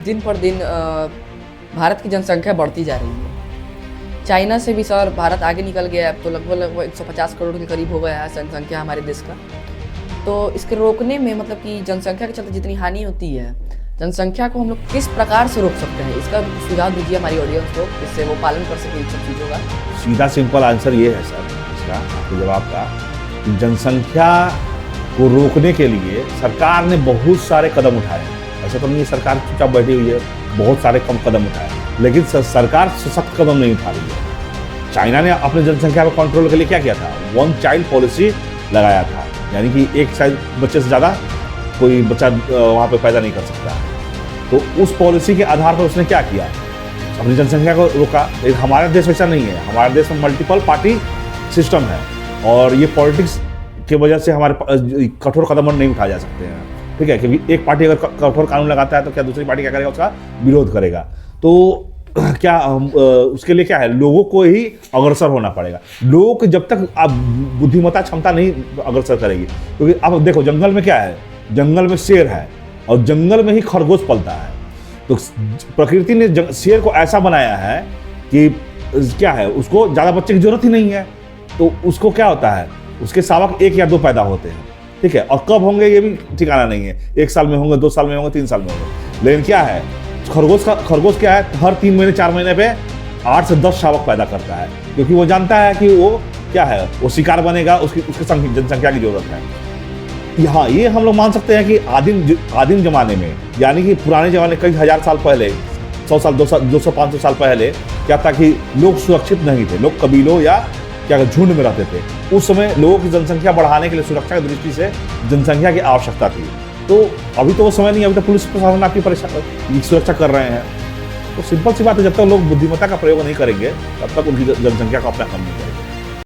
दिन पर दिन भारत की जनसंख्या बढ़ती जा रही है। चाइना से भी सर भारत आगे निकल गया है। अब तो लगभग 150 करोड़ के करीब हो गया है जनसंख्या हमारे देश का। तो इसके रोकने में मतलब कि जनसंख्या के चलते जितनी हानि होती है, जनसंख्या को हम लोग किस प्रकार से रोक सकते हैं, इसका सुझाव दीजिए हमारी ऑडियंस को, जिससे वो पालन कर सके इन सब चीज़ों का। सीधा सिंपल आंसर ये है सर इसका आपके जवाब का कि जनसंख्या को रोकने के लिए सरकार ने बहुत सारे कदम उठाए। ऐसा तो नहीं है सरकार चुपचाप बैठी हुई है, बहुत सारे कम कदम उठाए, लेकिन सरकार सख्त कदम नहीं उठा रही है। चाइना ने अपने जनसंख्या को कंट्रोल के लिए क्या किया था, वन चाइल्ड पॉलिसी लगाया था, यानी कि एक बच्चे से ज़्यादा कोई बच्चा वहाँ पे पैदा नहीं कर सकता। तो उस पॉलिसी के आधार पर उसने क्या किया, अपनी जनसंख्या को रोका। लेकिन हमारा देश वैसा नहीं है, हमारे देश में मल्टीपल पार्टी सिस्टम है और ये पॉलिटिक्स की वजह से हमारे कठोर कदम नहीं उठाए जा सकते हैं, ठीक है। क्योंकि एक पार्टी अगर कठोर कानून लगाता है तो क्या दूसरी पार्टी क्या करेगा, उसका विरोध करेगा। तो क्या उसके लिए क्या है, लोगों को ही अग्रसर होना पड़ेगा। लोगों को जब तक आप बुद्धिमत्ता क्षमता नहीं अग्रसर करेगी, क्योंकि अब देखो जंगल में क्या है, जंगल में शेर है और जंगल में ही खरगोश पलता है। तो प्रकृति ने शेर को ऐसा बनाया है कि क्या है, उसको ज़्यादा बच्चे की जरूरत ही नहीं है। तो उसको क्या होता है, उसके शावक 1 या 2 पैदा होते हैं, ठीक है। और कब होंगे ये भी ठिकाना नहीं है, 1 साल में होंगे, 2 साल में होंगे, 3 साल में होंगे। लेकिन क्या है, खरगोश क्या है, हर 3 महीने 4 महीने पे 8 से 10 शावक पैदा करता है, क्योंकि वो जानता है कि वो क्या है, वो शिकार बनेगा, उसके जनसंख्या की जरूरत है। यहाँ ये हम लोग मान सकते हैं कि आदिम जमाने में, यानी कि पुराने जमाने कई हजार साल पहले, 100 साल 200-500 साल पहले क्या था कि लोग सुरक्षित नहीं थे, लोग कबीलों या क्या झुंड में रहते थे। उस समय लोगों की जनसंख्या बढ़ाने के लिए सुरक्षा की दृष्टि से जनसंख्या की आवश्यकता थी। तो अभी तो वो समय नहीं, अभी तो पुलिस प्रशासन आपकी सुरक्षा कर रहे हैं। तो सिंपल सी बात है, जब तक लोग बुद्धिमत्ता का प्रयोग नहीं करेंगे तब तक उनकी जनसंख्या को अपना कम नहीं करेंगे।